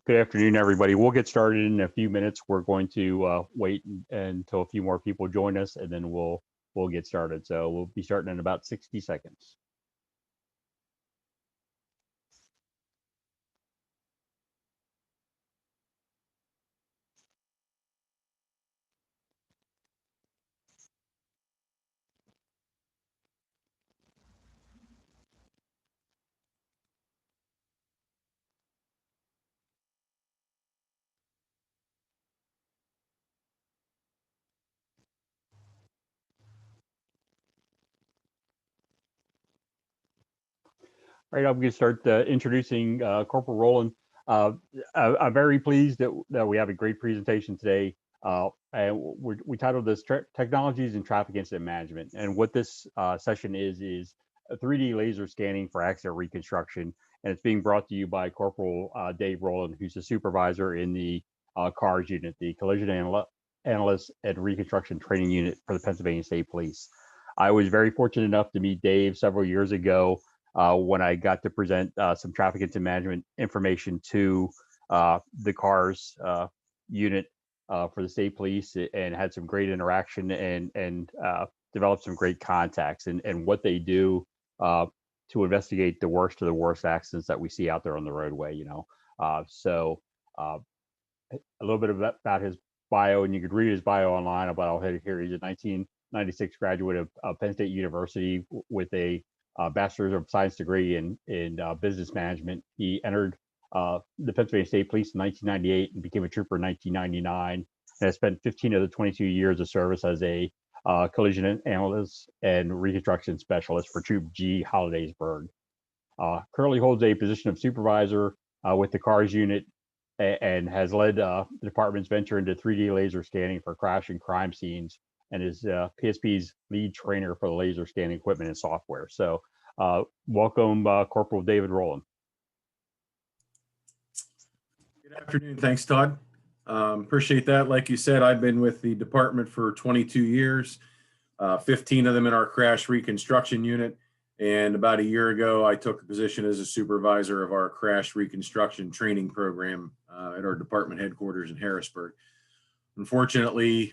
Good afternoon, everybody. We'll get started in a few minutes. We're going to wait until a few more people join us, and then we'll get started. So we'll be starting in about 60 seconds. All right, I'm going to start introducing Corporal Roland. I'm very pleased that we have a great presentation today. And we titled this Technologies in Traffic Incident Management. And what this session is a 3D laser scanning for accident reconstruction. And it's being brought to you by Corporal Dave Roland, who's a supervisor in the CARS unit, the Collision Analyst and Reconstruction Training Unit for the Pennsylvania State Police. I was very fortunate enough to meet Dave several years ago when I got to present some traffic incident management information to the CARS unit for the state police, and had some great interaction and developed some great contacts and what they do to investigate the worst of the worst accidents that we see out there on the roadway. So a little bit about his bio, and you could read his bio online, but I'll hit it here. He's a 1996 graduate of Penn State University with a Bachelor's of Science degree in business management. He entered the Pennsylvania State Police in 1998 and became a trooper in 1999, and has spent 15 of the 22 years of service as a collision analyst and reconstruction specialist for Troop G, Hollidaysburg. Currently holds a position of supervisor with the CARS unit, and has led the department's venture into 3D laser scanning for crash and crime scenes, and is PSP's lead trainer for the laser scanning equipment and software. So welcome, Corporal David Roland. Good afternoon. Thanks, Todd. Appreciate that. Like you said, I've been with the department for 22 years, 15 of them in our crash reconstruction unit. And about a year ago, I took a position as a supervisor of our crash reconstruction training program at our department headquarters in Harrisburg. Unfortunately,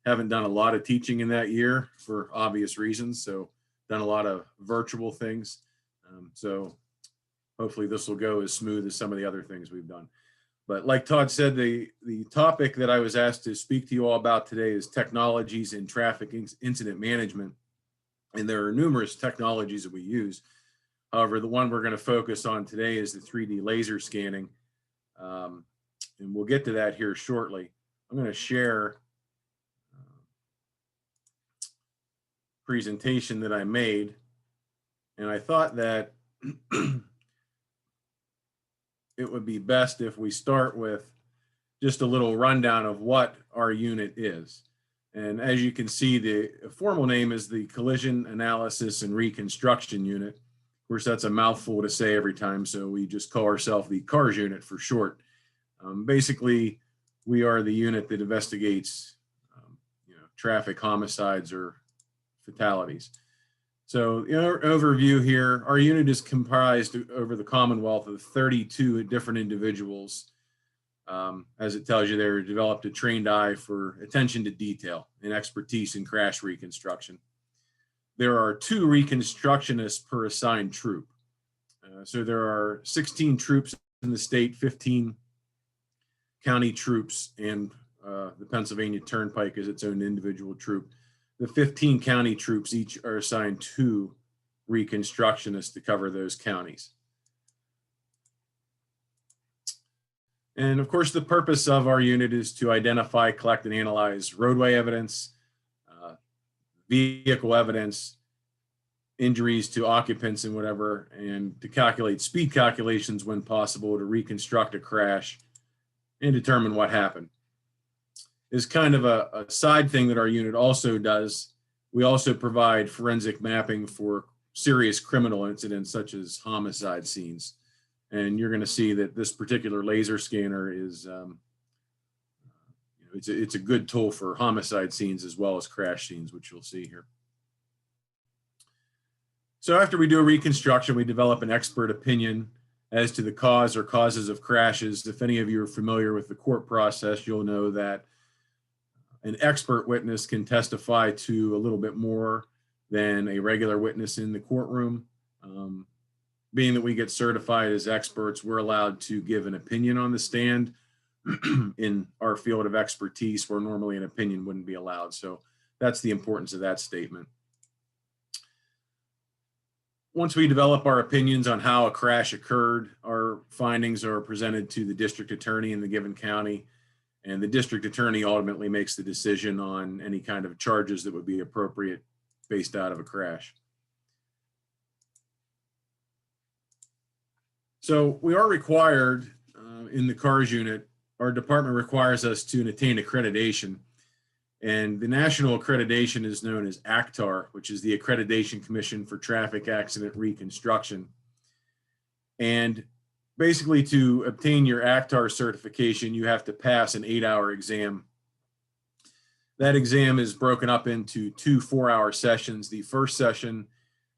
haven't done a lot of teaching in that year for obvious reasons. So done a lot of virtual things. So hopefully this will go as smooth as some of the other things we've done. But like Todd said, the topic that I was asked to speak to you all about today is technologies in traffic incident management. And there are numerous technologies that we use. However, the one we're going to focus on today is the 3D laser scanning. And we'll get to that here shortly. I'm going to share presentation that I made, and I thought that it would be best if we start with just a little rundown of what our unit is. And as you can see, the formal name is the Collision Analysis and Reconstruction Unit. Of course, that's a mouthful to say every time, so we just call ourselves the CARS unit for short. Basically, we are the unit that investigates traffic homicides or fatalities. So in our overview here, our unit is comprised over the Commonwealth of 32 different individuals. As it tells you there, developed a trained eye for attention to detail and expertise in crash reconstruction. There are 2 reconstructionists per assigned troop. So there are 16 troops in the state, 15 county troops, and the Pennsylvania Turnpike is its own individual troop. The 15 county troops each are assigned 2 reconstructionists to cover those counties. And of course, the purpose of our unit is to identify, collect, and analyze roadway evidence, vehicle evidence, injuries to occupants and whatever, and to calculate speed calculations when possible to reconstruct a crash and determine what happened. Is kind of a side thing that our unit also does. We also provide forensic mapping for serious criminal incidents such as homicide scenes. And you're going to see that this particular laser scanner is, it's a good tool for homicide scenes as well as crash scenes, which you'll see here. So after we do a reconstruction, we develop an expert opinion as to the cause or causes of crashes. If any of you are familiar with the court process, you'll know that an expert witness can testify to a little bit more than a regular witness in the courtroom. Being that we get certified as experts, we're allowed to give an opinion on the stand in our field of expertise, where normally an opinion wouldn't be allowed. So that's the importance of that statement. Once we develop our opinions on how a crash occurred, our findings are presented to the district attorney in the given county, and the district attorney ultimately makes the decision on any kind of charges that would be appropriate based out of a crash. So we are required in the CARS unit, our department requires us to attain accreditation. And the national accreditation is known as ACTAR, which is the Accreditation Commission for Traffic Accident Reconstruction. And basically, to obtain your ACTAR certification, you have to pass an 8-hour exam. That exam is broken up into 2 4-hour sessions. The first session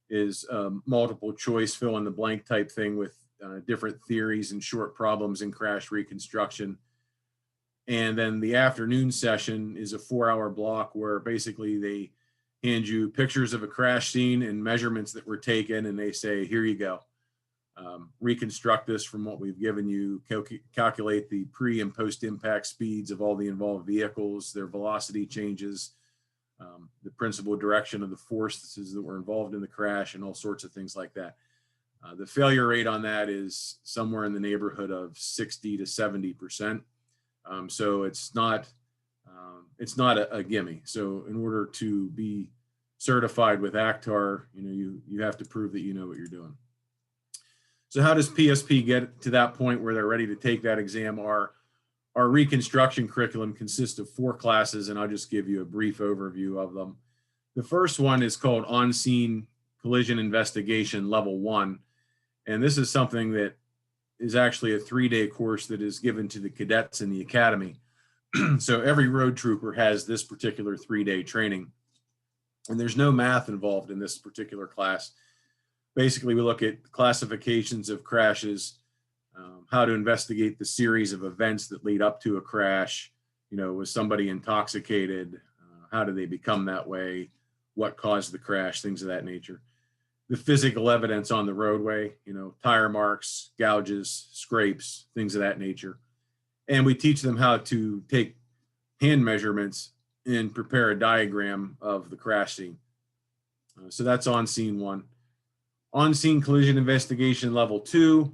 is multiple choice, fill in the blank type thing with different theories and short problems in crash reconstruction. And then the afternoon session is a 4-hour block where basically they hand you pictures of a crash scene and measurements that were taken, and they say, here you go. Reconstruct this from what we've given you, calculate the pre and post impact speeds of all the involved vehicles, their velocity changes, the principal direction of the forces that were involved in the crash, and all sorts of things like that. The failure rate on that is somewhere in the neighborhood of 60 to 70%. So it's not a gimme. So in order to be certified with ACTAR, you have to prove that you know what you're doing. So how does PSP get to that point where they're ready to take that exam? Our reconstruction curriculum consists of 4 classes, and I'll just give you a brief overview of them. The first one is called On-Scene Collision Investigation Level 1. And this is something that is actually a 3-day course that is given to the cadets in the academy. So every road trooper has this particular 3-day training. And there's no math involved in this particular class. Basically, we look at classifications of crashes, how to investigate the series of events that lead up to a crash. Was somebody intoxicated? How did they become that way? What caused the crash? Things of that nature. The physical evidence on the roadway, tire marks, gouges, scrapes, things of that nature. And we teach them how to take hand measurements and prepare a diagram of the crash scene. So that's on-scene 1. On-scene collision investigation level 2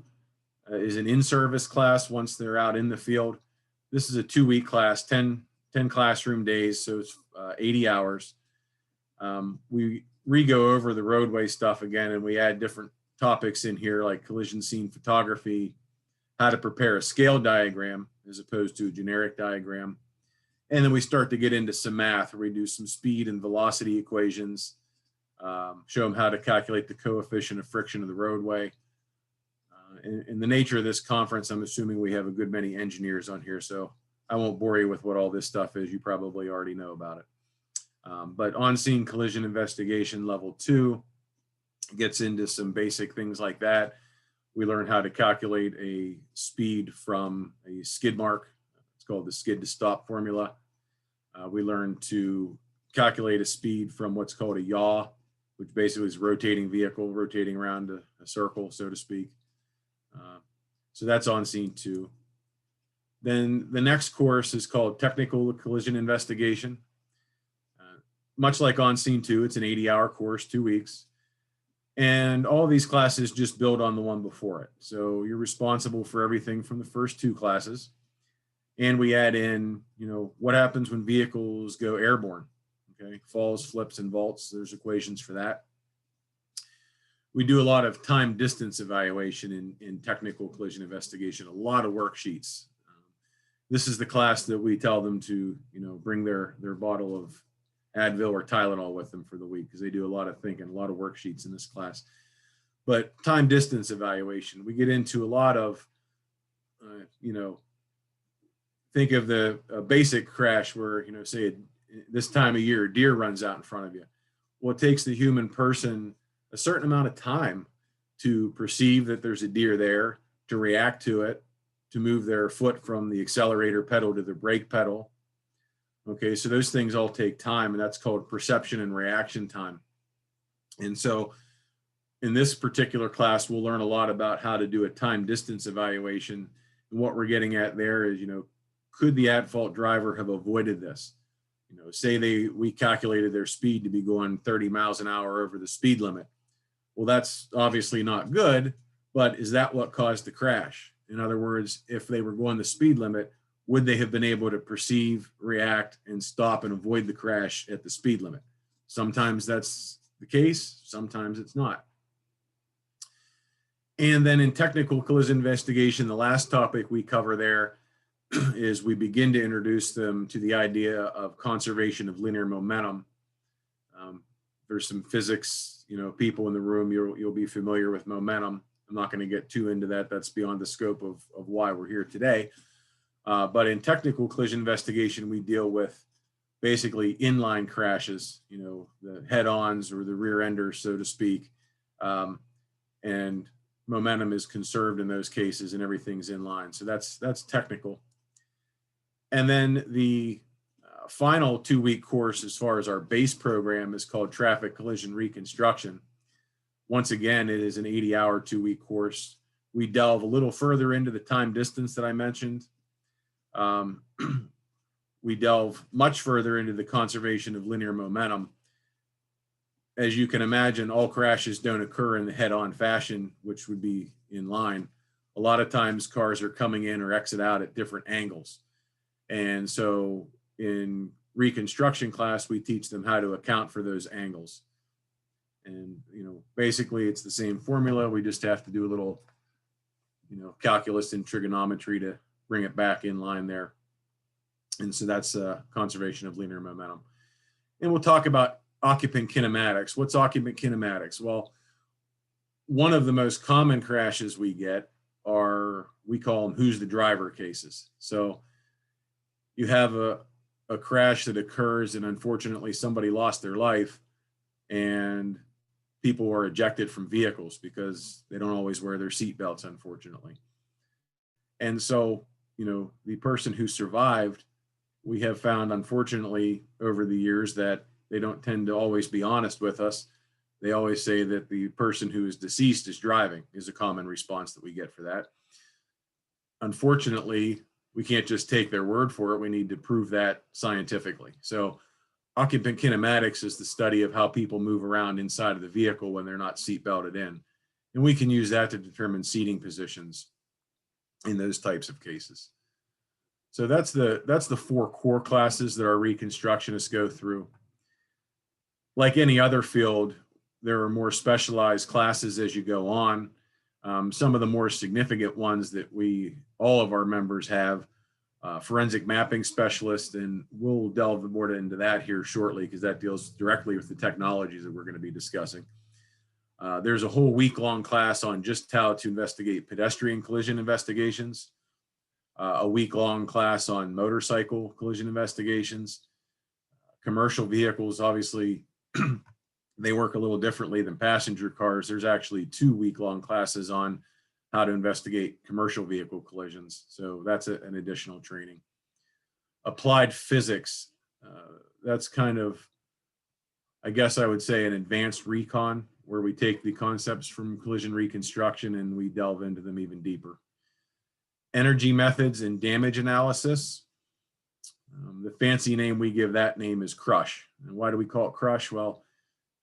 is an in-service class once they're out in the field. This is a 2-week class, 10 classroom days, so it's 80 hours. We re-go over the roadway stuff again, and we add different topics in here like collision scene photography, how to prepare a scale diagram as opposed to a generic diagram. And then we start to get into some math where we do some speed and velocity equations, show them how to calculate the coefficient of friction of the roadway. In the nature of this conference, I'm assuming we have a good many engineers on here, so I won't bore you with what all this stuff is. You probably already know about it. But on-scene collision investigation level 2 gets into some basic things like that. We learn how to calculate a speed from a skid mark. It's called the skid to stop formula. We learn to calculate a speed from what's called a yaw, which basically is rotating vehicle, rotating around a circle, so to speak. So that's on-scene 2. Then the next course is called Technical Collision Investigation. Much like on-scene 2, it's an 80-hour course, 2 weeks. And all these classes just build on the one before it. So you're responsible for everything from the first 2 classes. And we add in, what happens when vehicles go airborne, okay? Falls, flips, and vaults, there's equations for that. We do a lot of time distance evaluation in technical collision investigation, a lot of worksheets. This is the class that we tell them to, bring their bottle of Advil or Tylenol with them for the week, because they do a lot of thinking, a lot of worksheets in this class. But time distance evaluation, we get into a lot of, think of the basic crash where, say this time of year, a deer runs out in front of you. Well, it takes the human person a certain amount of time to perceive that there's a deer there, to react to it, to move their foot from the accelerator pedal to the brake pedal. Okay, so those things all take time, and that's called perception and reaction time. And so in this particular class, we'll learn a lot about how to do a time distance evaluation. And what we're getting at there is, could the at-fault driver have avoided this? Say we calculated their speed to be going 30 miles an hour over the speed limit. Well, that's obviously not good, but is that what caused the crash? In other words, if they were going the speed limit, would they have been able to perceive, react, and stop and avoid the crash at the speed limit? Sometimes that's the case, sometimes it's not. And then in technical collision investigation, the last topic we cover there is we begin to introduce them to the idea of conservation of linear momentum. There's some physics, people in the room, you'll be familiar with momentum. I'm not going to get too into that. That's beyond the scope of why we're here today. But in technical collision investigation, we deal with basically inline crashes, the head-ons or the rear enders, so to speak. And momentum is conserved in those cases and everything's in line. So that's technical. And then the final 2-week course as far as our base program is called Traffic Collision Reconstruction. Once again, it is an 80-hour 2-week course. We delve a little further into the time distance that I mentioned. We delve much further into the conservation of linear momentum. As you can imagine, all crashes don't occur in the head-on fashion, which would be in line. A lot of times cars are coming in or exit out at different angles. And so in reconstruction class, we teach them how to account for those angles. And, basically it's the same formula. We just have to do a little, calculus and trigonometry to bring it back in line there. And so that's conservation of linear momentum. And we'll talk about occupant kinematics. What's occupant kinematics? Well, one of the most common crashes we get are, we call them who's the driver cases. So you have a crash that occurs and unfortunately somebody lost their life and people are ejected from vehicles because they don't always wear their seat belts, unfortunately. And so, the person who survived, we have found, unfortunately, over the years that they don't tend to always be honest with us. They always say that the person who is deceased is driving, is a common response that we get for that. Unfortunately, we can't just take their word for it. We need to prove that scientifically. So occupant kinematics is the study of how people move around inside of the vehicle when they're not seat belted in. And we can use that to determine seating positions in those types of cases. So that's the 4 core classes that our reconstructionists go through. Like any other field, there are more specialized classes as you go on. Some of the more significant ones that all of our members have, forensic mapping specialist, and we'll delve more into that here shortly because that deals directly with the technologies that we're going to be discussing. There's a whole week-long class on just how to investigate pedestrian collision investigations, a week-long class on motorcycle collision investigations. Commercial vehicles, obviously, they work a little differently than passenger cars. There's actually 2 week-long classes on how to investigate commercial vehicle collisions. So that's an additional training. Applied physics, that's kind of, I guess I would say, an advanced recon, where we take the concepts from collision reconstruction and we delve into them even deeper. Energy methods and damage analysis. The fancy name we give that name is crush. And why do we call it crush? Well,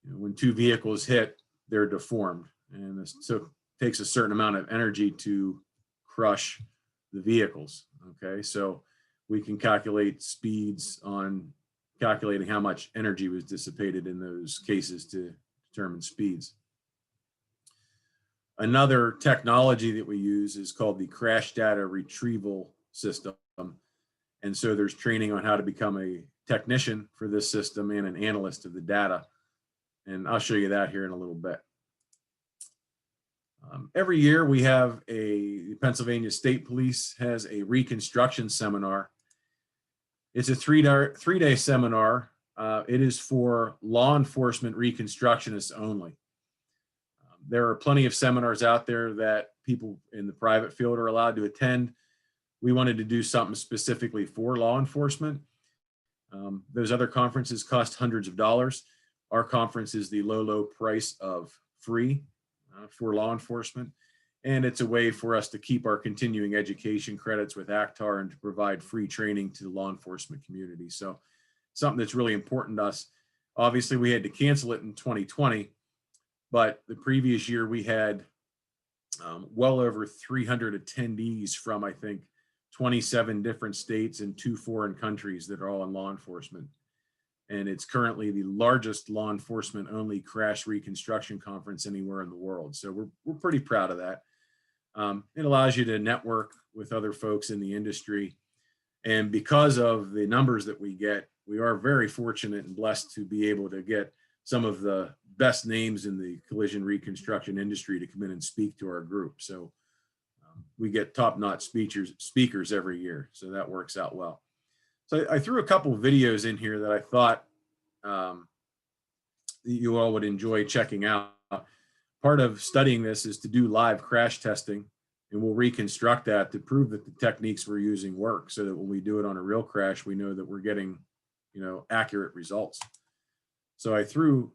when 2 vehicles hit, they're deformed. And so it takes a certain amount of energy to crush the vehicles. Okay, so we can calculate speeds on calculating how much energy was dissipated in those cases to determine speeds. Another technology that we use is called the crash data retrieval system. And so there's training on how to become a technician for this system and an analyst of the data. And I'll show you that here in a little bit. Every year we have the Pennsylvania State Police has a reconstruction seminar. It's a three-day seminar. It is for law enforcement reconstructionists only. There are plenty of seminars out there that people in the private field are allowed to attend. We wanted to do something specifically for law enforcement. Those other conferences cost hundreds of dollars. Our conference is the low price of free for law enforcement. And it's a way for us to keep our continuing education credits with ACTAR and to provide free training to the law enforcement community. So something that's really important to us. Obviously, we had to cancel it in 2020, but the previous year we had well over 300 attendees from, I think, 27 different states and 2 foreign countries that are all in law enforcement. And it's currently the largest law enforcement only crash reconstruction conference anywhere in the world. So we're pretty proud of that. It allows you to network with other folks in the industry. And because of the numbers that we get, we are very fortunate and blessed to be able to get some of the best names in the collision reconstruction industry to come in and speak to our group. So we get top-notch speakers every year. So that works out well. So I threw a couple of videos in here that I thought you all would enjoy checking out. Part of studying this is to do live crash testing, and we'll reconstruct that to prove that the techniques we're using work, so that when we do it on a real crash, we know that we're getting, accurate results. So I threw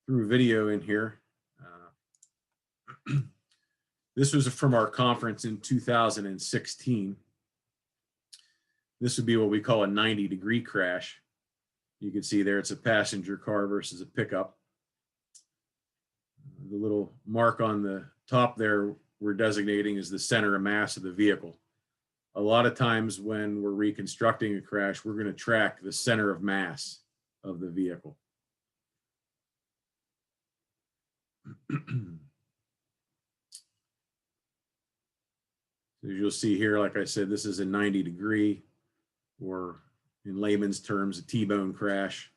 a video in here. This was from our conference in 2016. This would be what we call a 90-degree crash. You can see there it's a passenger car versus a pickup. The little mark on the top there we're designating as the center of mass of the vehicle. A lot of times when we're reconstructing a crash, we're going to track the center of mass of the vehicle. As you'll see here, like I said, this is a 90-degree, or in layman's terms, a T-bone crash.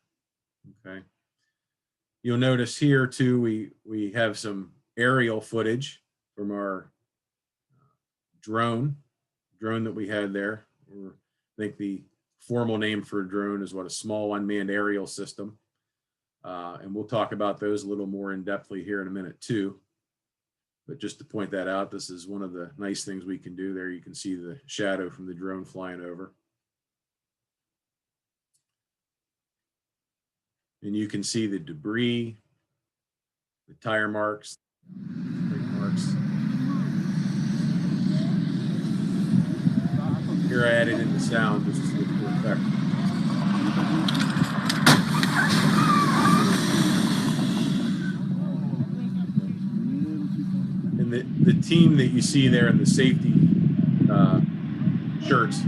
Okay. You'll notice here too, we have some aerial footage from our drone that we had there. Or I think the formal name for a drone is what, a small unmanned aerial system. And we'll talk about those a little more in depthly here in a minute too. But just to point that out, this is one of the nice things we can do there. You can see the shadow from the drone flying over. And you can see the debris, the tire marks, brake marks. Here I added in the sound just to look for effect. And the team that you see there in the safety shirts,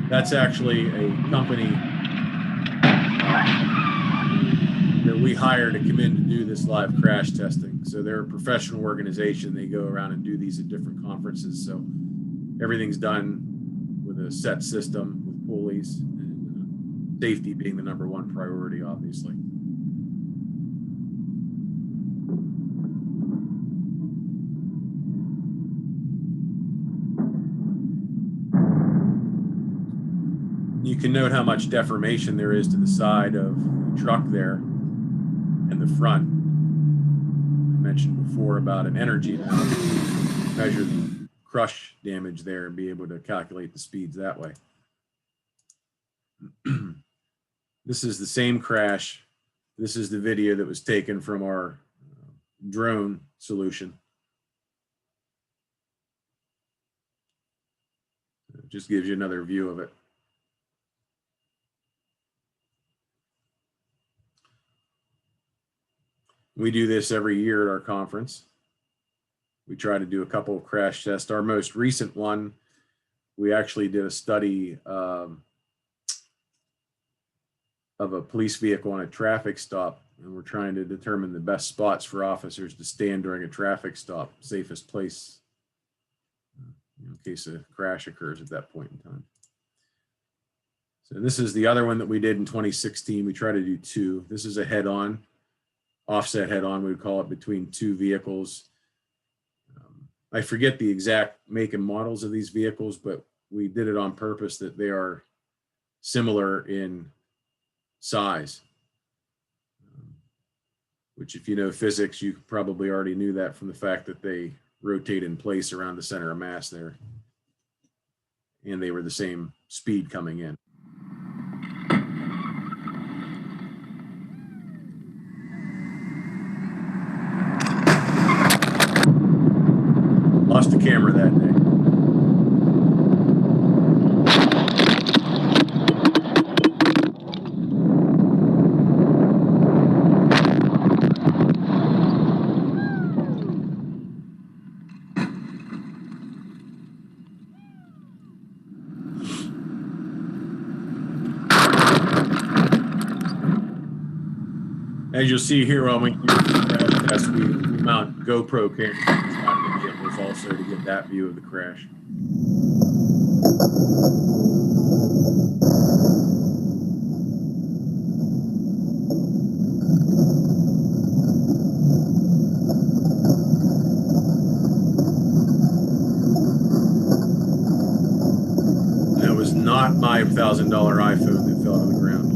that's actually a company that we hire to come in to do this live crash testing. So they're a professional organization. They go around and do these at different conferences. So everything's done with a set system with pulleys, and safety being the #1 priority, obviously. You can note how much deformation there is to the side of the truck there and the front. I mentioned before about an energy analysis, measure the crush damage there and be able to calculate the speeds that way. This is the same crash. This is the video that was taken from our drone solution. It just gives you another view of it. We do this every year at our conference. We try to do a couple of crash tests. Our most recent one, we actually did a study of a police vehicle on a traffic stop, and we're trying to determine the best spots for officers to stand during a traffic stop, safest place in case a crash occurs at that point in time. So this is the other one that we did in 2016. We try to do 2. This is a head-on. Offset head-on, we would call it, between 2 vehicles. I forget the exact make and models of these vehicles, but we did it on purpose that they are similar in size. Which, if you know physics, you probably already knew that from the fact that they rotate in place around the center of mass there. And they were the same speed coming in. Lost the camera that day. As you'll see here, when we do the crash test, we mount GoPro cameras on the vehicles also to get that view of the crash. That was not my $1,000 iPhone that fell to the ground.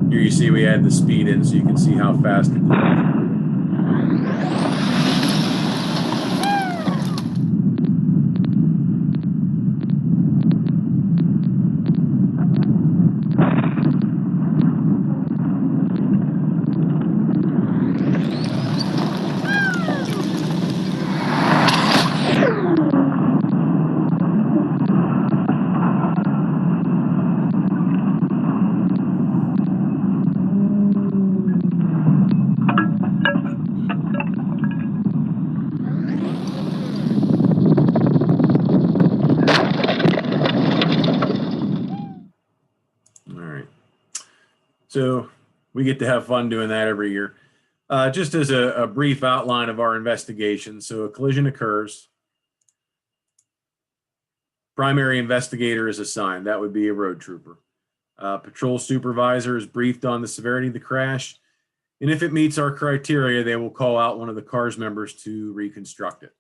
Here you see we add the speed in so you can see how fast it goes. So we get to have fun doing that every year. Just as a brief outline of our investigation. So a collision occurs. Primary investigator is assigned. That would be a road trooper. Patrol supervisor is briefed on the severity of the crash. And if it meets our criteria, they will call out one of the CARS members to reconstruct it.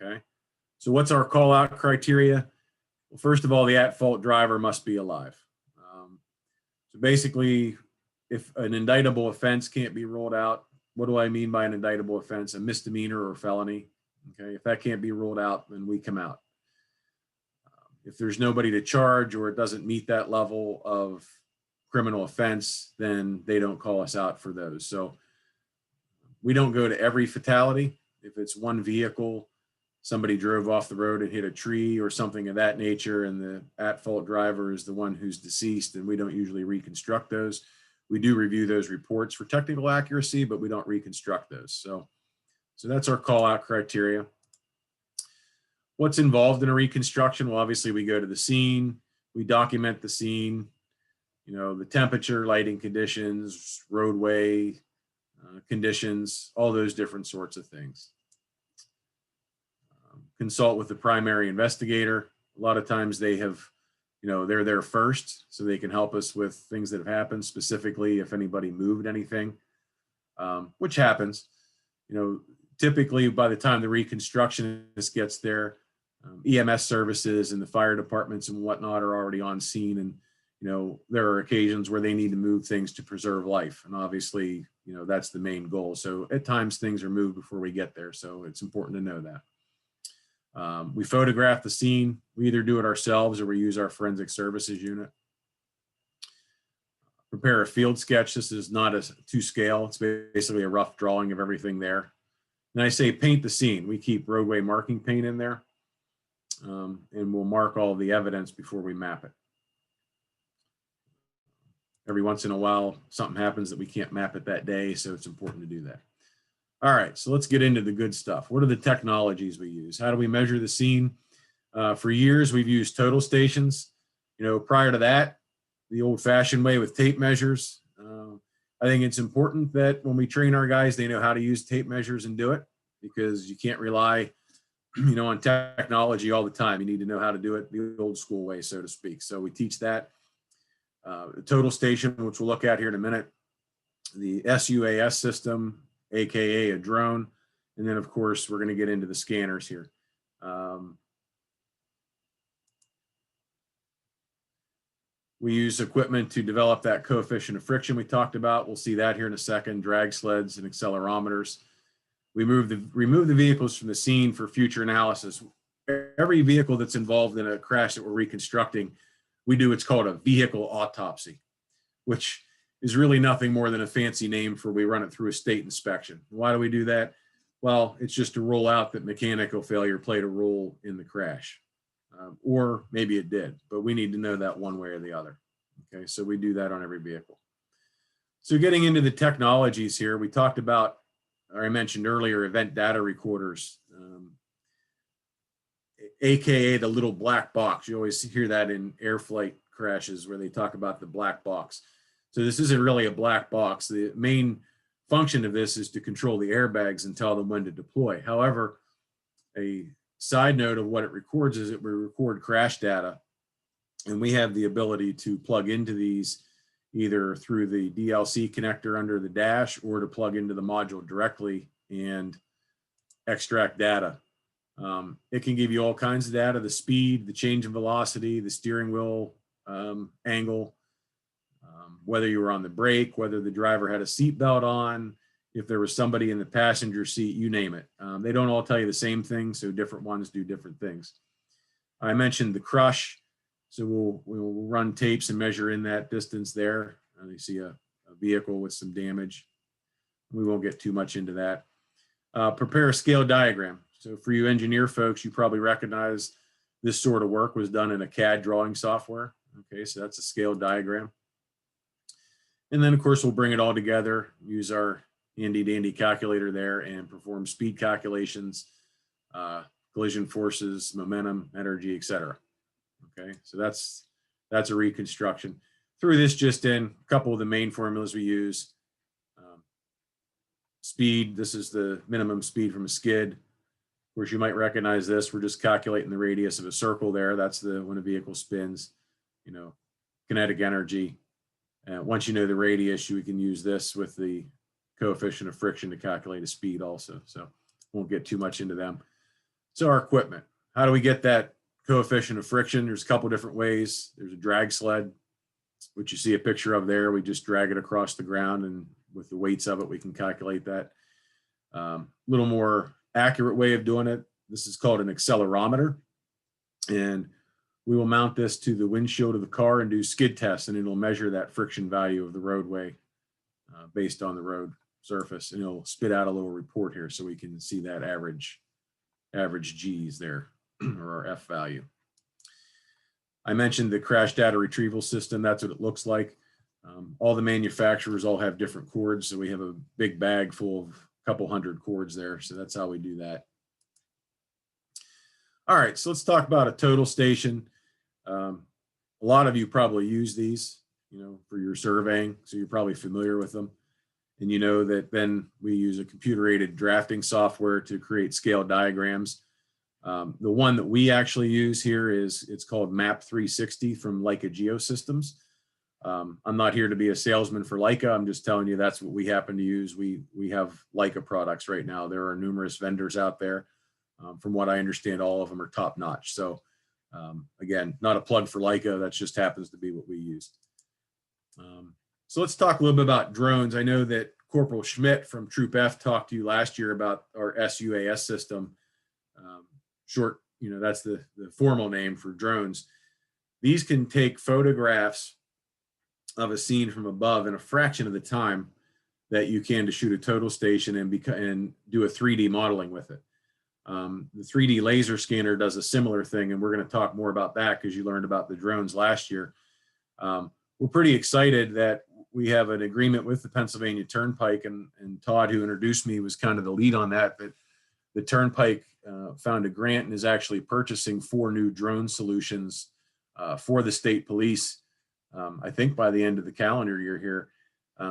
Okay. So what's our call out criteria? Well, first of all, the at-fault driver must be alive. So basically, if an indictable offense can't be ruled out, what do I mean by an indictable offense? A misdemeanor or felony. Okay, if that can't be ruled out, then we come out. If there's nobody to charge or it doesn't meet that level of criminal offense, then they don't call us out for those. So we don't go to every fatality. If it's one vehicle, somebody drove off the road and hit a tree or something of that nature, and the at-fault driver is the one who's deceased, and we don't usually reconstruct those. We do review those reports for technical accuracy, but we don't reconstruct those. So that's our call-out criteria. What's involved in a reconstruction? Well, obviously we go to the scene, we document the scene, you know, the temperature, lighting conditions, roadway conditions, all those different sorts of things. Consult with the primary investigator. A lot of times they have, you know, they're there first, so they can help us with things that have happened, specifically if anybody moved anything, which happens. You know, typically by the time the reconstructionist gets there, EMS services and the fire departments and whatnot are already on scene. And, you know, there are occasions where they need to move things to preserve life. And obviously, you know, that's the main goal. So at times things are moved before we get there. So it's important to know that. We photograph the scene. We either do it ourselves or we use our forensic services unit. Prepare a field sketch. This is not a to scale. It's basically a rough drawing of everything there. And I say paint the scene. We keep roadway marking paint in there, and we'll mark all the evidence before we map it. Every once in a while, something happens that we can't map it that day, so it's important to do that. All right, so let's get into the good stuff. What are the technologies we use? How do we measure the scene? For years, we've used total stations. You know, prior to that, the old-fashioned way with tape measures. I think it's important that when we train our guys, they know how to use tape measures and do it, because you can't rely, you know, on technology all the time. You need to know how to do it the old school way, so to speak. So we teach that. The total station, which we'll look at here in a minute, the SUAS system, AKA a drone, And then, of course, we're going to get into the scanners here. We use equipment to develop that coefficient of friction we talked about. We'll see that here in a second, drag sleds and accelerometers. We remove the vehicles from the scene for future analysis. Every vehicle that's involved in a crash that we're reconstructing, we do what's called a vehicle autopsy, which is really nothing more than a fancy name for we run it through a state inspection. Why do we do that? Well, it's just to rule out that mechanical failure played a role in the crash. Or maybe it did, but we need to know that one way or the other. Okay, so we do that on every vehicle. So getting into the technologies here, we talked about, or I mentioned earlier, event data recorders, AKA the little black box. You always hear that in air flight crashes where they talk about the black box. So this isn't really a black box. The main function of this is to control the airbags and tell them when to deploy. However, a side note of what it records is it will record crash data, and we have the ability to plug into these either through the DLC connector under the dash or to plug into the module directly and extract data. It can give you all kinds of data, the speed, the change in velocity, the steering wheel angle, whether you were on the brake, whether the driver had a seatbelt on, if there was somebody in the passenger seat, you name it. They don't all tell you the same thing, so different ones do different things. I mentioned the crush, so we'll run tapes and measure in that distance there. You see a vehicle with some damage. We won't get too much into that. Prepare a scale diagram. So for you engineer folks, you probably recognize this sort of work was done in a CAD drawing software. Okay, so that's a scale diagram. And then, of course, we'll bring it all together, use our handy dandy calculator there, and perform speed calculations, collision forces, momentum, energy, etc. Okay, so that's a reconstruction. Threw this just in a couple of the main formulas we use. Speed, this is the minimum speed from a skid. Of course, you might recognize this. We're just calculating the radius of a circle there. That's when a vehicle spins. You know, kinetic energy. Once you know the radius, you can use this with the coefficient of friction to calculate a speed also. So won't get too much into them. So our equipment, how do we get that coefficient of friction? There's a couple different ways. There's a drag sled, which you see a picture of there. We just drag it across the ground, and with the weights of it, we can calculate that. Little more accurate way of doing it. This is called an accelerometer. And we will mount this to the windshield of the car and do skid tests, and it'll measure that friction value of the roadway based on the road surface, and it'll spit out a little report here so we can see that average G's there, or our F value. I mentioned the crash data retrieval system. That's what it looks like. All the manufacturers all have different cords, so we have a big bag full of a couple hundred cords there, so that's how we do that. All right, so let's talk about a total station. A lot of you probably use these, for your surveying, so you're probably familiar with them. And you know that then we use a computer-aided drafting software to create scale diagrams. The one that we actually use here it's called Map 360 from Leica Geosystems. I'm not here to be a salesman for Leica. I'm just telling you that's what we happen to use. We have Leica products right now. There are numerous vendors out there. From what I understand, all of them are top notch. So again, not a plug for Leica. That just happens to be what we use. So let's talk a little bit about drones. I know that Corporal Schmidt from Troop F talked to you last year about our SUAS system. Short, that's the formal name for drones. These can take photographs of a scene from above in a fraction of the time that you can to shoot a total station and do a 3D modeling with it. The 3D laser scanner does a similar thing, and we're going to talk more about that because you learned about the drones last year. We're pretty excited that we have an agreement with the Pennsylvania Turnpike, and Todd, who introduced me, was kind of the lead on that, but the Turnpike found a grant and is actually purchasing 4 new drone solutions for the state police, I think by the end of the calendar year here.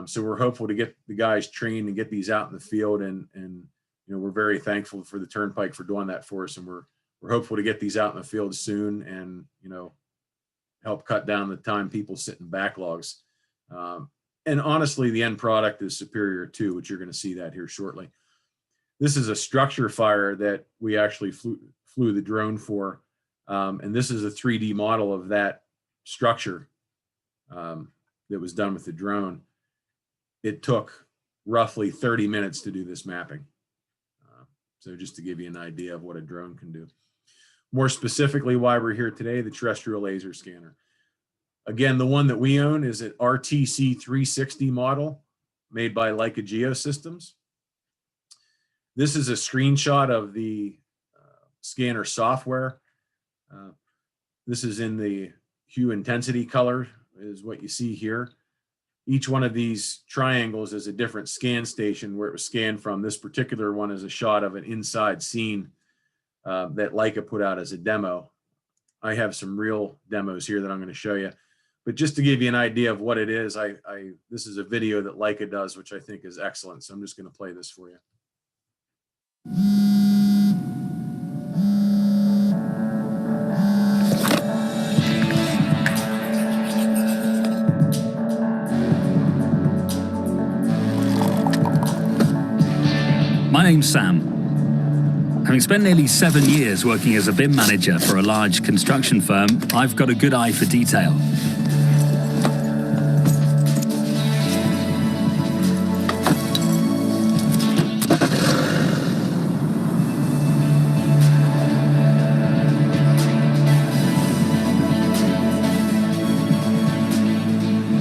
So we're hopeful to get the guys trained and get these out in the field, and we're very thankful for the Turnpike for doing that for us, and we're hopeful to get these out in the field soon, and help cut down the time people sit in backlogs. And honestly, the end product is superior too, which you're going to see that here shortly. This is a structure fire that we actually flew the drone for. And this is a 3D model of that structure that was done with the drone. It took roughly 30 minutes to do this mapping. So just to give you an idea of what a drone can do. More specifically, why we're here today, the terrestrial laser scanner. Again, the one that we own is an RTC 360 model made by Leica Geosystems. This is a screenshot of the scanner software. This is in the hue intensity color, is what you see here. Each one of these triangles is a different scan station where it was scanned from. This particular one is a shot of an inside scene that Leica put out as a demo. I have some real demos here that I'm going to show you. But just to give you an idea of what it is, this is a video that Leica does, which I think is excellent. So I'm just going to play this for you. My name's Sam. Having spent nearly 7 years working as a BIM manager for a large construction firm, I've got a good eye for detail.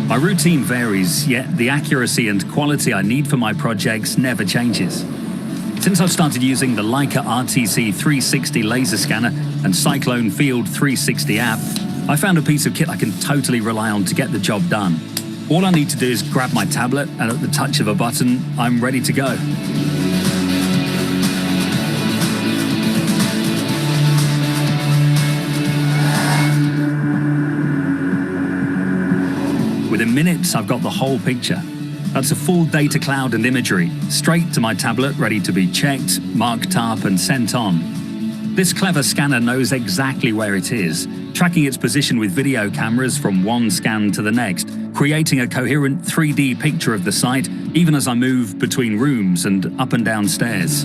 My routine varies, yet the accuracy and quality I need for my projects never changes. Since I've started using the Leica RTC 360 laser scanner and Cyclone Field 360 app, I found a piece of kit I can totally rely on to get the job done. All I need to do is grab my tablet, and at the touch of a button, I'm ready to go. Within minutes, I've got the whole picture. That's a full data cloud and imagery, straight to my tablet, ready to be checked, marked up, and sent on. This clever scanner knows exactly where it is, tracking its position with video cameras from one scan to the next, creating a coherent 3D picture of the site, even as I move between rooms and up and down stairs.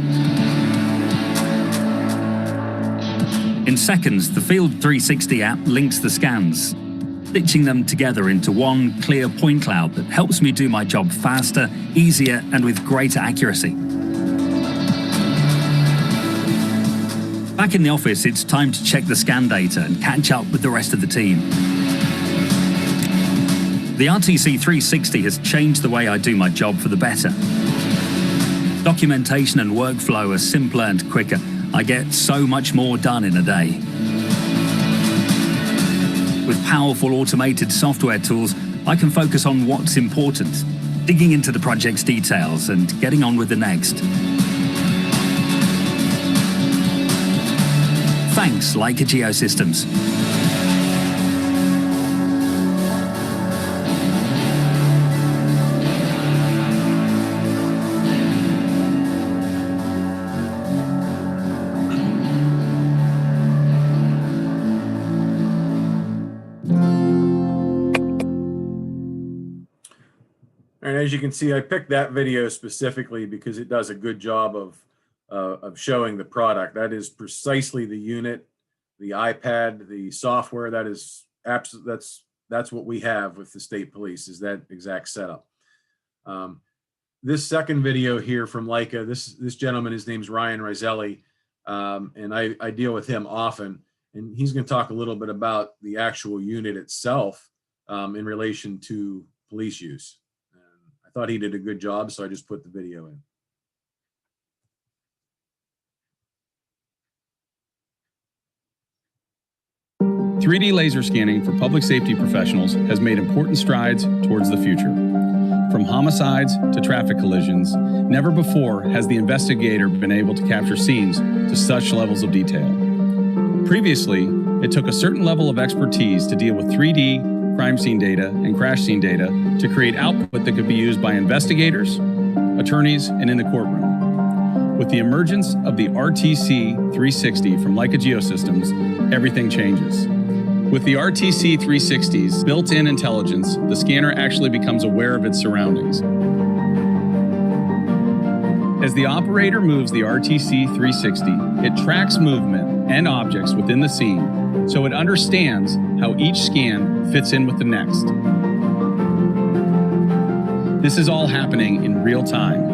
In seconds, the Field 360 app links the scans, stitching them together into one clear point cloud that helps me do my job faster, easier, and with greater accuracy. Back in the office, it's time to check the scan data and catch up with the rest of the team. The RTC 360 has changed the way I do my job for the better. Documentation and workflow are simpler and quicker. I get so much more done in a day. With powerful automated software tools, I can focus on what's important, digging into the project's details and getting on with the next. Thanks, Leica Geosystems. And as you can see, I picked that video specifically because it does a good job of showing the product. That is precisely the unit, the iPad, the software. That is absolutely, that's what we have with the state police, is that exact setup. This second video here from Leica, this gentleman, his name's Ryan Rizelli, and I deal with him often, and he's going to talk a little bit about the actual unit itself in relation to police use. Thought he did a good job, so I just put the video in. 3D laser scanning for public safety professionals has made important strides towards the future. From homicides to traffic collisions, never before has the investigator been able to capture scenes to such levels of detail. Previously, it took a certain level of expertise to deal with 3D crime scene data and crash scene data to create output that could be used by investigators, attorneys, and in the courtroom. With the emergence of the RTC 360 from Leica Geosystems, everything changes. With the RTC 360's built-in intelligence, the scanner actually becomes aware of its surroundings. As the operator moves the RTC 360, it tracks movement and objects within the scene, so it understands how each scan fits in with the next. This is all happening in real time.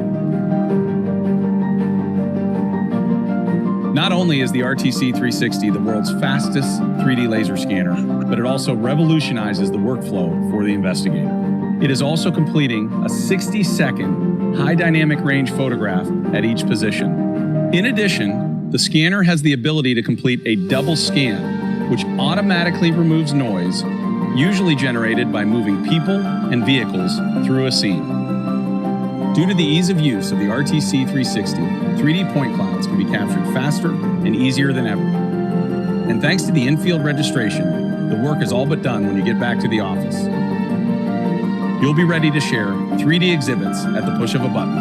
Not only is the RTC 360 the world's fastest 3D laser scanner, but it also revolutionizes the workflow for the investigator. It is also completing a 60-second high dynamic range photograph at each position. In addition, the scanner has the ability to complete a double scan, which automatically removes noise, usually generated by moving people and vehicles through a scene. Due to the ease of use of the RTC 360, 3D point clouds can be captured faster and easier than ever. And thanks to the in-field registration, the work is all but done when you get back to the office. You'll be ready to share 3D exhibits at the push of a button.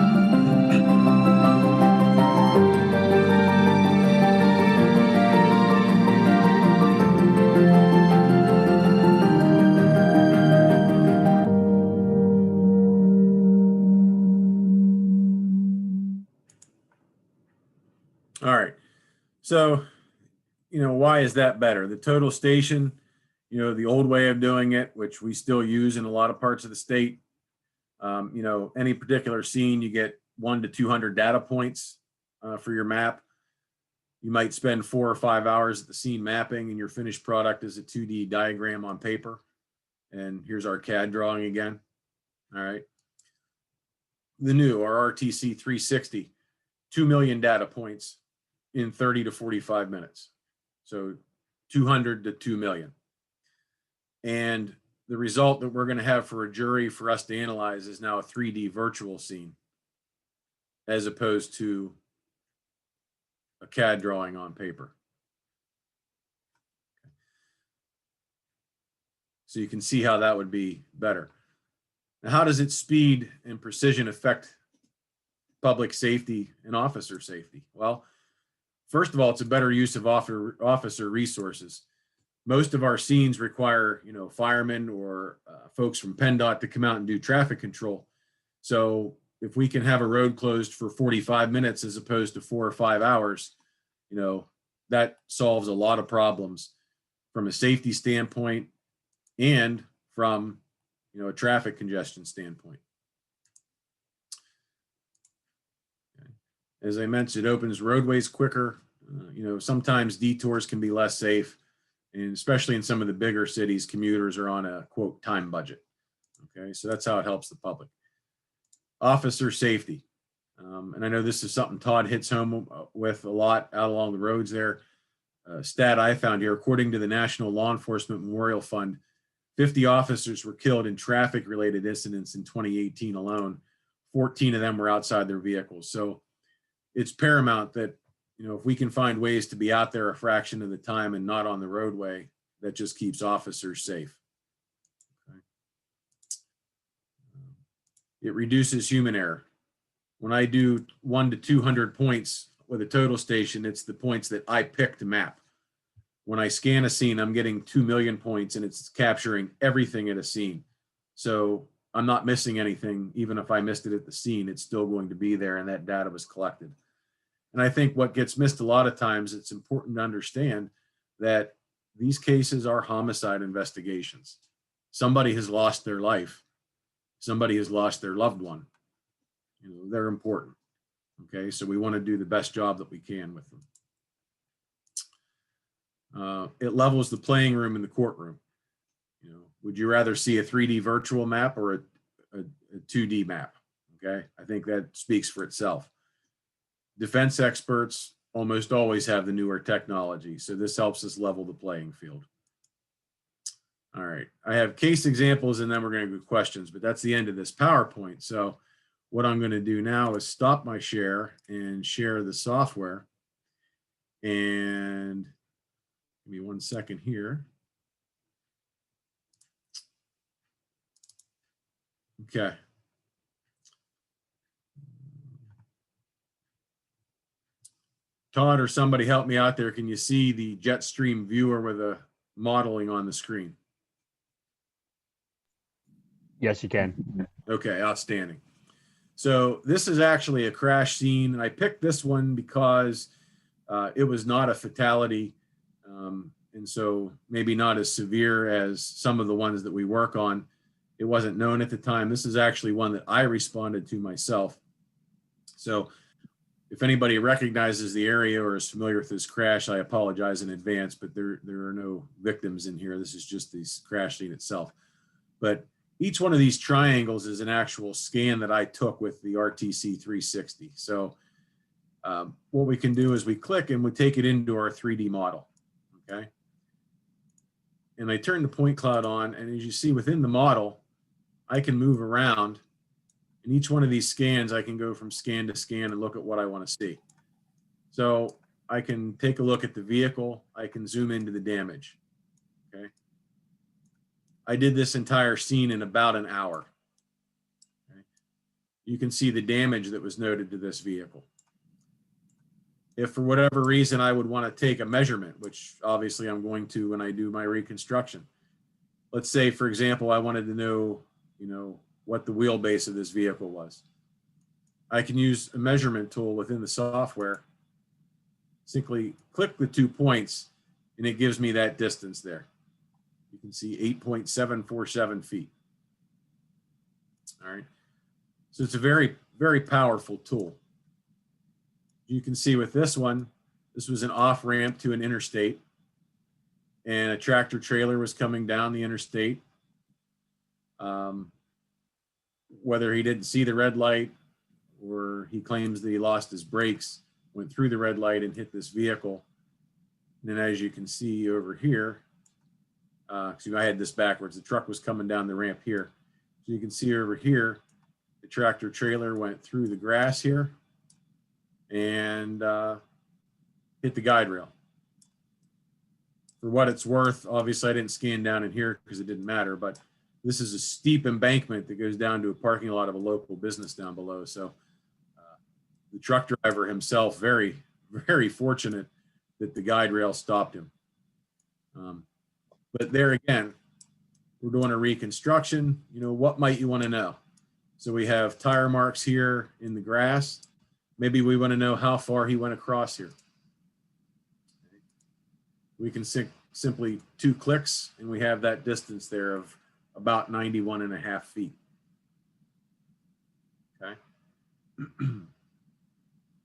All right. So, why is that better? The total station, the old way of doing it, which we still use in a lot of parts of the state, any particular scene, you get 1 to 200 data points for your map. You might spend 4 or 5 hours at the scene mapping, and your finished product is a 2D diagram on paper. And here's our CAD drawing again. All right. The new, our RTC 360, 2 million data points in 30 to 45 minutes. So 200 to 2 million. And the result that we're going to have for a jury for us to analyze is now a 3D virtual scene, as opposed to a CAD drawing on paper. So you can see how that would be better. Now, how does its speed and precision affect public safety and officer safety? Well, first of all, it's a better use of officer resources. Most of our scenes require, firemen or folks from PennDOT to come out and do traffic control. So if we can have a road closed for 45 minutes as opposed to 4 or 5 hours, that solves a lot of problems from a safety standpoint and from, a traffic congestion standpoint. As I mentioned, it opens roadways quicker. Sometimes detours can be less safe, and especially in some of the bigger cities, commuters are on a quote time budget. Okay, so that's how it helps the public. Officer safety. And I know this is something Todd hits home with a lot out along the roads there. Stat I found here, according to the National Law Enforcement Memorial Fund, 50 officers were killed in traffic related incidents in 2018 alone. 14 of them were outside their vehicles. So it's paramount that, if we can find ways to be out there a fraction of the time and not on the roadway, that just keeps officers safe. Okay. It reduces human error. When I do 1 to 200 points with a total station, it's the points that I pick to map. When I scan a scene, I'm getting 2 million points, and it's capturing everything at a scene. So I'm not missing anything. Even if I missed it at the scene, it's still going to be there, and that data was collected. And I think what gets missed a lot of times, it's important to understand that these cases are homicide investigations. Somebody has lost their life. Somebody has lost their loved one. They're important. Okay, so we want to do the best job that we can with them. It levels the playing room in the courtroom. Would you rather see a 3D virtual map or a 2D map? Okay, I think that speaks for itself. Defense experts almost always have the newer technology, so this helps us level the playing field. All right, I have case examples and then we're going to go questions, but that's the end of this PowerPoint. So what I'm going to do now is stop my share and share the software. And give me 1 second here. Okay. Todd or somebody help me out there. Can you see the Jetstream viewer with a modeling on the screen? Yes, you can. Okay, outstanding. So this is actually a crash scene, and I picked this one because it was not a fatality, and so maybe not as severe as some of the ones that we work on. It wasn't known at the time. This is actually one that I responded to myself. So if anybody recognizes the area or is familiar with this crash, I apologize in advance, but there are no victims in here. This is just the crash scene itself. But each one of these triangles is an actual scan that I took with the RTC 360. So what we can do is we click and we take it into our 3D model, okay? And I turn the point cloud on, and as you see within the model, I can move around. In each one of these scans, I can go from scan to scan and look at what I want to see. So I can take a look at the vehicle. I can zoom into the damage, okay? I did this entire scene in about an hour. Okay? You can see the damage that was noted to this vehicle. If for whatever reason I would want to take a measurement, which obviously I'm going to when I do my reconstruction. Let's say, for example, I wanted to know, what the wheelbase of this vehicle was. I can use a measurement tool within the software, simply click the 2 points, and it gives me that distance there. You can see 8.747 feet. All right. So it's a very, very powerful tool. You can see with this one, this was an off ramp to an interstate, and a tractor trailer was coming down the interstate. Whether he didn't see the red light or he claims that he lost his brakes, went through the red light and hit this vehicle. And then as you can see over here, I had this backwards. The truck was coming down the ramp here. So you can see over here, the tractor trailer went through the grass here and hit the guide rail. For what it's worth, obviously I didn't scan down in here because it didn't matter, but this is a steep embankment that goes down to a parking lot of a local business down below. So the truck driver himself, very, very fortunate that the guide rail stopped him. But there again, we're doing a reconstruction. What might you want to know? So we have tire marks here in the grass. Maybe we want to know how far he went across here. We can simply 2 clicks and we have that distance there of about 91.5 feet. Okay.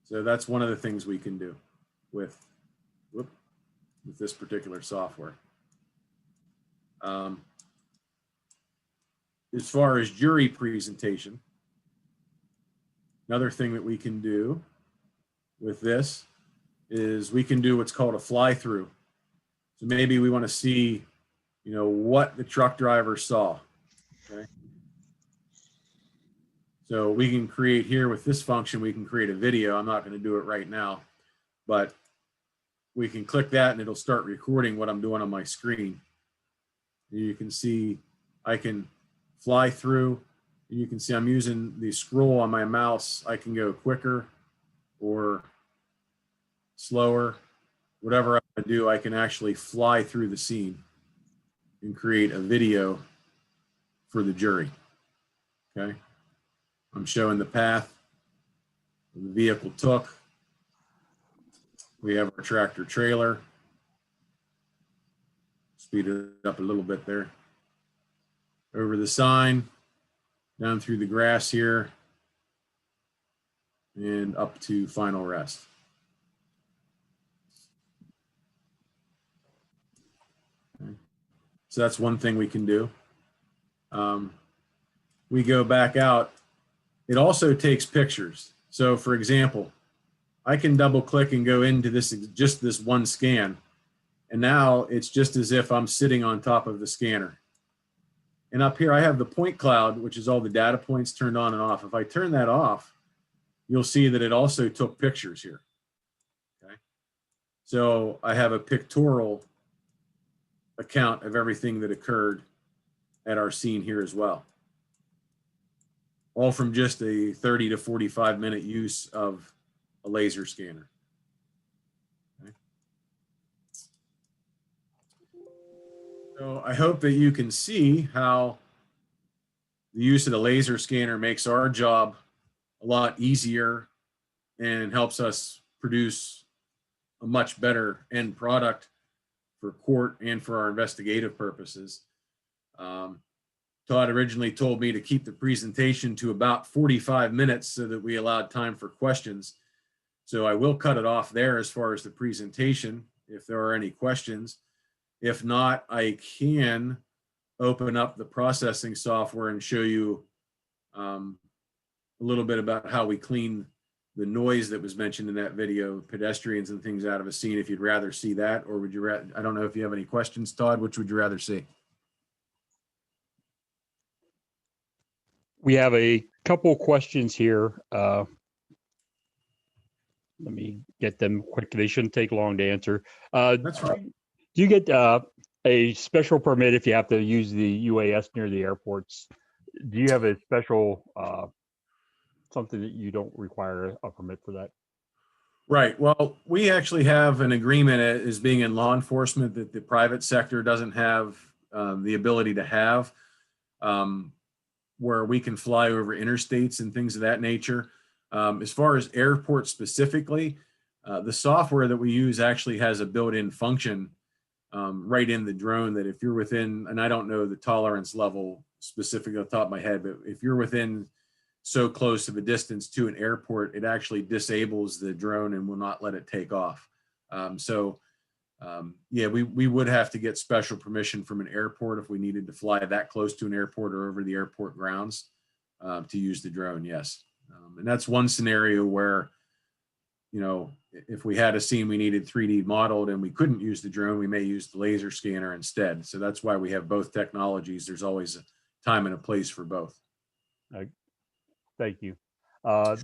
So that's one of the things we can do with this particular software. As far as jury presentation, another thing that we can do with this is we can do what's called a fly-through. So maybe we want to see, what the truck driver saw, okay? So we can create here with this function, we can create a video. I'm not going to do it right now, but we can click that and it'll start recording what I'm doing on my screen. You can see I can fly through, and you can see I'm using the scroll on my mouse. I can go quicker or slower, whatever I do, I can actually fly through the scene and create a video for the jury. Okay. I'm showing the path the vehicle took. We have our tractor trailer. Speed it up a little bit there. Over the sign, down through the grass here, and up to final rest. Okay. So that's one thing we can do. We go back out. It also takes pictures. So for example, I can double click and go into just this one scan. And now it's just as if I'm sitting on top of the scanner. And up here I have the point cloud, which is all the data points turned on and off. If I turn that off, you'll see that it also took pictures here. Okay. So I have a pictorial account of everything that occurred at our scene here as well. All from just a 30 to 45 minute use of a laser scanner. Okay. So I hope that you can see how the use of the laser scanner makes our job a lot easier and helps us produce a much better end product for court and for our investigative purposes. Todd originally told me to keep the presentation to about 45 minutes so that we allowed time for questions. So I will cut it off there as far as the presentation, if there are any questions. If not, I can open up the processing software and show you a little bit about how we clean the noise that was mentioned in that video, pedestrians and things out of a scene, if you'd rather see that, or would you rather, I don't know if you have any questions, Todd, which would you rather see? We have a couple questions here. Let me get them quick. They shouldn't take long to answer. That's right. Do you get a special permit if you have to use the UAS near the airports? Do you have a special something that you don't require a permit for that? Right. Well, we actually have an agreement as being in law enforcement that the private sector doesn't have the ability to have, where we can fly over interstates and things of that nature. As far as airports specifically, the software that we use actually has a built-in function right in the drone that if you're within, and I don't know the tolerance level specifically off the top of my head, but if you're within so close of a distance to an airport, it actually disables the drone and will not let it take off. Yeah, we would have to get special permission from an airport if we needed to fly that close to an airport or over the airport grounds to use the drone, yes. And that's one scenario where, you know, if we had a scene we needed 3D modeled and we couldn't use the drone, we may use the laser scanner instead. So that's why we have both technologies. There's always a time and a place for both. Thank you.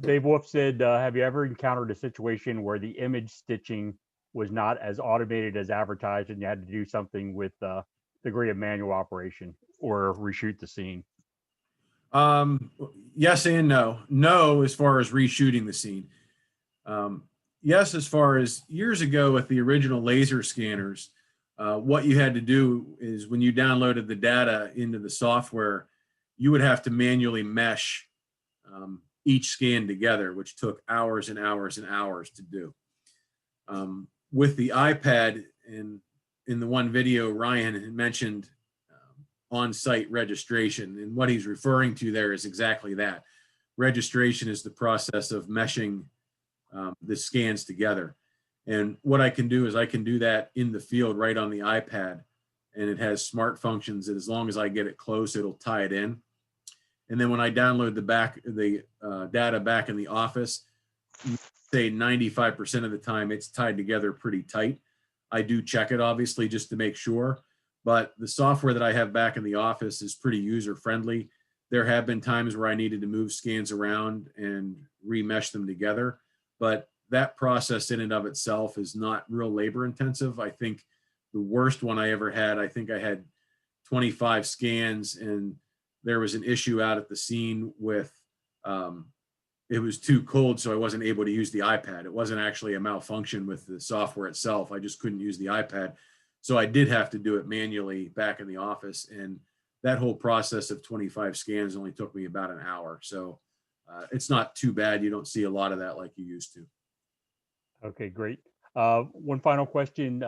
Dave Wolf said, have you ever encountered a situation where the image stitching was not as automated as advertised and you had to do something with degree of manual operation or reshoot the scene? Yes and no. No, as far as reshooting the scene. Yes, as far as years ago with the original laser scanners, what you had to do is when you downloaded the data into the software, you would have to manually mesh each scan together, which took hours and hours and hours to do. With the iPad, in the one video, Ryan had mentioned on-site registration, and what he's referring to there is exactly that. Registration is the process of meshing the scans together. And what I can do is I can do that in the field right on the iPad, and it has smart functions that as long as I get it close, it'll tie it in. And then when I download the data back in the office, say 95% of the time it's tied together pretty tight. I do check it obviously just to make sure, but the software that I have back in the office is pretty user friendly. There have been times where I needed to move scans around and remesh them together, but that process in and of itself is not real labor intensive. I think the worst one I ever had, I think I had 25 scans and there was an issue out at the scene with, it was too cold, so I wasn't able to use the iPad. It wasn't actually a malfunction with the software itself. I just couldn't use the iPad. So I did have to do it manually back in the office. And that whole process of 25 scans only took me about an hour. So it's not too bad. You don't see a lot of that like you used to. Okay, great. One final question.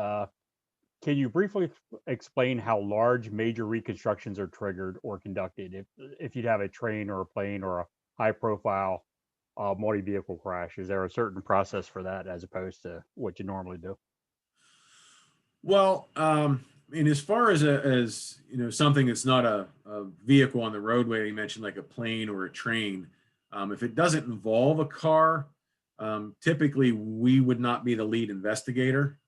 Can you briefly explain how large major reconstructions are triggered or conducted if you'd have a train or a plane or a high profile multi-vehicle crash? Is there a certain process for that as opposed to what you normally do? Well, and as far as you know, something that's not a vehicle on the roadway, you mentioned like a plane or a train. If it doesn't involve a car, typically we would not be the lead investigator.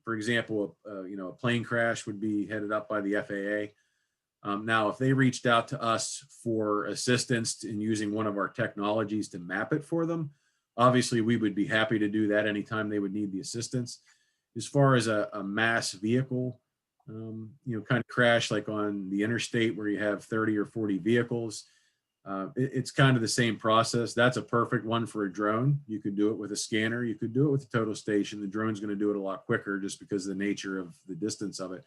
For example, you know, a plane crash would be headed up by the FAA. Now, if they reached out to us for assistance in using one of our technologies to map it for them, obviously we would be happy to do that anytime they would need the assistance. As far as a mass vehicle, you know, kind of crash like on the interstate where you have 30 or 40 vehicles, it's kind of the same process. That's a perfect one for a drone. You could do it with a scanner. You could do it with a total station. The drone's going to do it a lot quicker just because of the nature of the distance of it.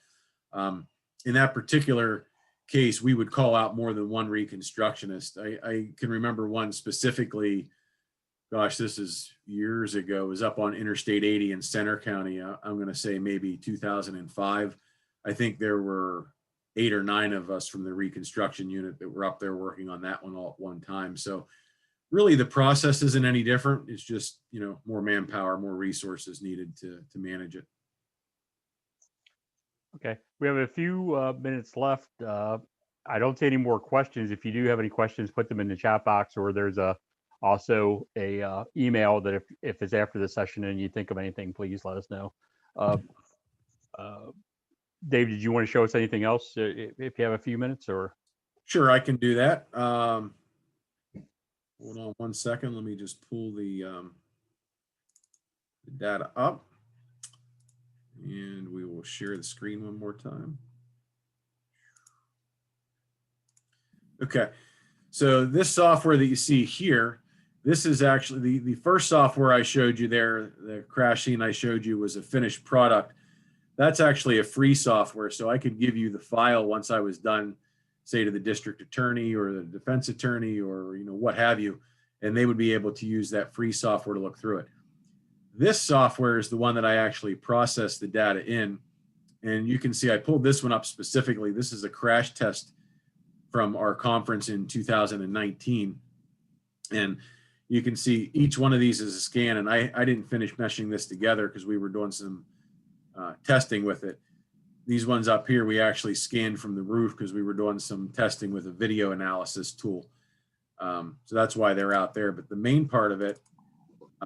In that particular case, we would call out more than one reconstructionist. I can remember one specifically, gosh, this is years ago, it was up on Interstate 80 in Center County. I'm going to say maybe 2005. I think there were 8 or 9 of us from the reconstruction unit that were up there working on that one all at one time. So really the process isn't any different. It's just, you know, more manpower, more resources needed to manage it. Okay, we have a few minutes left. I don't see any more questions. If you do have any questions, put them in the chat box, or there's also a email that if it's after the session and you think of anything, please let us know. Dave, did you want to show us anything else if you have a few minutes? Or Sure, I can do that. Hold on one second. Let me just pull the data up, and we will share the screen one more time. Okay, so this software that you see here, this is actually the first software I showed you there. The crash scene I showed you was a finished product. That's actually a free software, so I could give you the file once I was done, say to the district attorney or the defense attorney or, you know, what have you, and they would be able to use that free software to look through it. This software is the one that I actually process the data in, and you can see I pulled this one up specifically. This is a crash test from our conference in 2019, and you can see each one of these is a scan, and I didn't finish meshing this together because we were doing some testing with it. These ones up here, we actually scanned from the roof because we were doing some testing with a video analysis tool. So that's why they're out there. But the main part of it,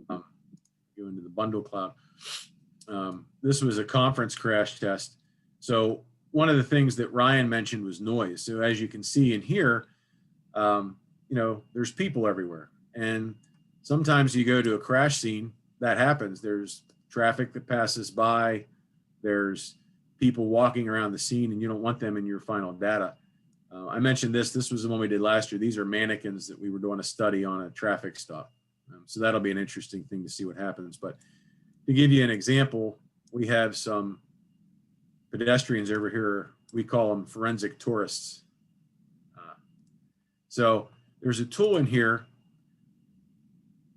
go into the bundle cloud. This was a conference crash test. So one of the things that Ryan mentioned was noise. So as you can see in here, you know, there's people everywhere. And sometimes you go to a crash scene, that happens. There's traffic that passes by. There's people walking around the scene, and you don't want them in your final data. I mentioned this was the one we did last year. These are mannequins that we were doing a study on a traffic stop. So that'll be an interesting thing to see what happens. But to give you an example, we have some pedestrians over here. We call them forensic tourists. So there's a tool in here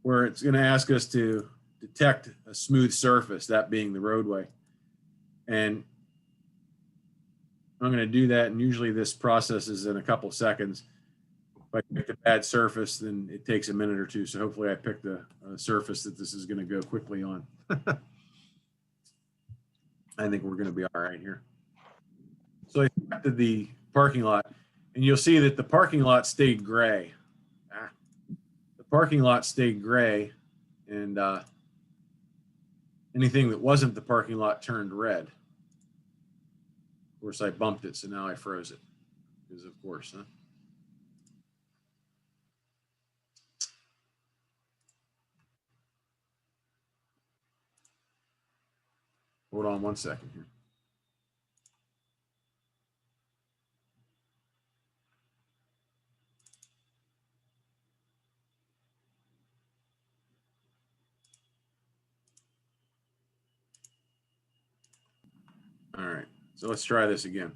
where it's going to ask us to detect a smooth surface, that being the roadway. And I'm going to do that, and usually this process is in a couple seconds. If I pick a bad surface, then it takes a minute or two. So hopefully I picked a surface that this is going to go quickly on. I think we're going to be all right here. So I selected the parking lot, and you'll see that the parking lot stayed gray. The parking lot stayed gray, and anything that wasn't the parking lot turned red. Of course, I bumped it, so now I froze it, because of course, huh? Hold on one second here. All right, so let's try this again.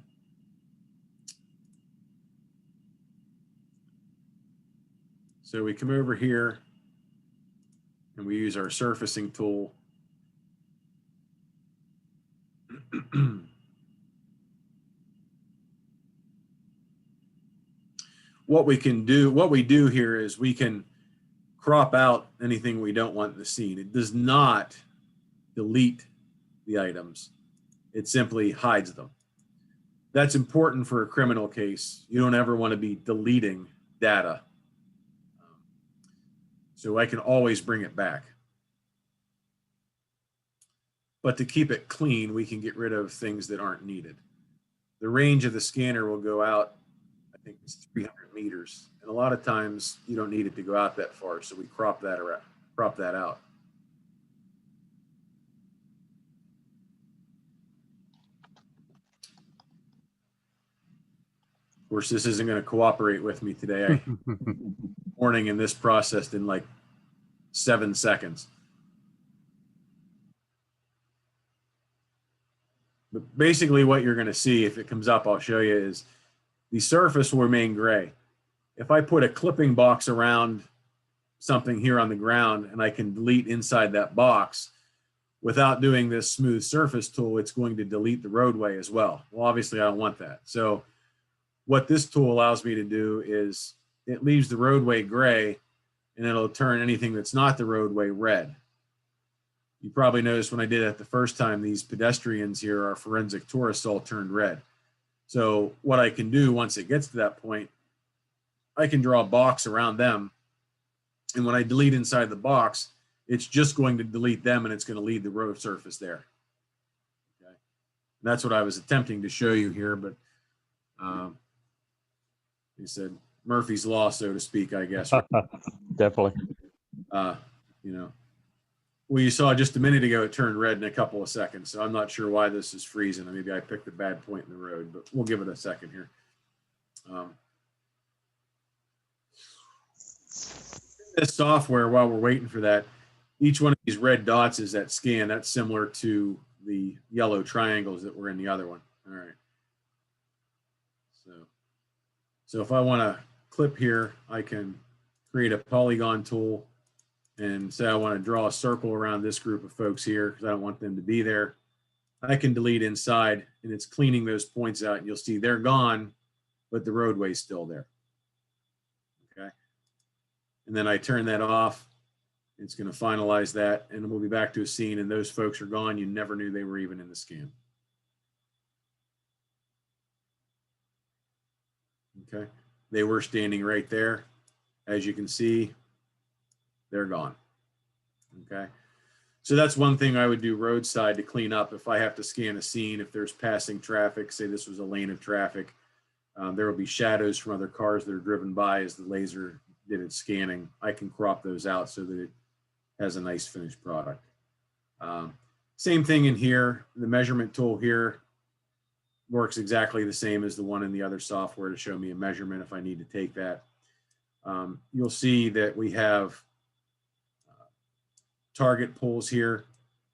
So we come over here and we use our surfacing tool. What we do here is we can crop out anything we don't want in the scene. It does not delete the items. It simply hides them. That's important for a criminal case. You don't ever want to be deleting data. So I can always bring it back. But to keep it clean, we can get rid of things that aren't needed. The range of the scanner will go out, I think it's 300 meters. And a lot of times you don't need it to go out that far. So we crop that out. Of course, this isn't going to cooperate with me today. Warning, in this processed in like 7 seconds. But basically what you're going to see, if it comes up, I'll show you, is the surface will remain gray. If I put a clipping box around something here on the ground and I can delete inside that box without doing this smooth surface tool, it's going to delete the roadway as well. Well, obviously I don't want that. So what this tool allows me to do is it leaves the roadway gray and it'll turn anything that's not the roadway red. You probably noticed when I did it the first time, these pedestrians here, our forensic tourists, all turned red. So what I can do once it gets to that point, I can draw a box around them. And when I delete inside the box, it's just going to delete them and it's going to leave the road surface there. Okay. And that's what I was attempting to show you here, but he said Murphy's Law, so to speak, I guess. Definitely. You know, well, you saw just a minute ago, it turned red in a couple of seconds. So I'm not sure why this is freezing. Maybe I picked a bad point in the road, but we'll give it a second here. This software, while we're waiting for that, each one of these red dots is that scan. That's similar to the yellow triangles that were in the other one. All right. So if I want to clip here, I can create a polygon tool and say I want to draw a circle around this group of folks here because I don't want them to be there. I can delete inside and it's cleaning those points out and you'll see they're gone, but the roadway's still there. Okay. And then I turn that off. It's going to finalize that and we'll be back to a scene and those folks are gone. You never knew they were even in the scan. Okay. They were standing right there. As you can see, they're gone. Okay. So that's one thing I would do roadside to clean up. If I have to scan a scene, if there's passing traffic, say this was a lane of traffic, there will be shadows from other cars that are driven by as the laser did its scanning. I can crop those out so that it has a nice finished product. Same thing in here. The measurement tool here works exactly the same as the one in the other software to show me a measurement if I need to take that. You'll see that we have target pulls here.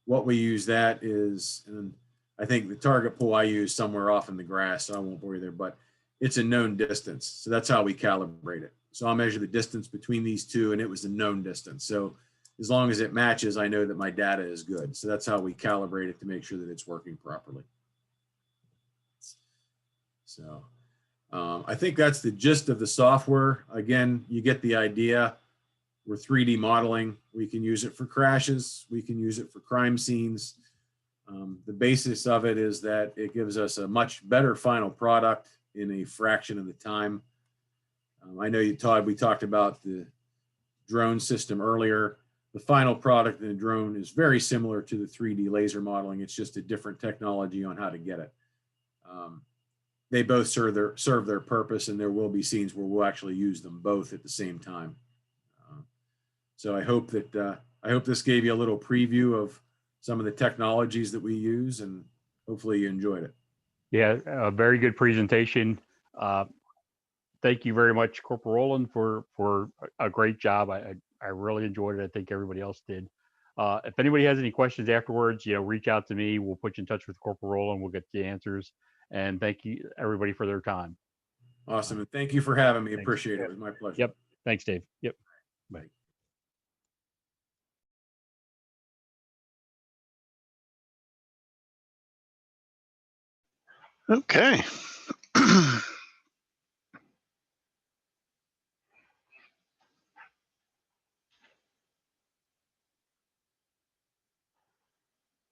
What we use that is, and I think the target pull I use somewhere off in the grass, so I won't bore you there, but it's a known distance. So that's how we calibrate it. So I'll measure the distance between these two and it was a known distance. So as long as it matches, I know that my data is good. So that's how we calibrate it to make sure that it's working properly. So I think that's the gist of the software. Again, you get the idea. We're 3D modeling. We can use it for crashes. We can use it for crime scenes. The basis of it is that it gives us a much better final product in a fraction of the time. I know you, Todd, we talked about the drone system earlier. The final product in the drone is very similar to the 3D laser modeling. It's just a different technology on how to get it. They both serve their purpose, and there will be scenes where we'll actually use them both at the same time. So I hope this gave you a little preview of some of the technologies that we use, and hopefully you enjoyed it. Yeah, a very good presentation. Thank you very much, Corporal Rowland, for a great job. I really enjoyed it. I think everybody else did. If anybody has any questions afterwards, reach out to me. We'll put you in touch with Corporal Rowland. We'll get the answers. And thank you, everybody, for their time. Awesome. And thank you for having me. Thanks. Appreciate it. It was my pleasure. Yep. Thanks, Dave. Yep. Bye. Okay.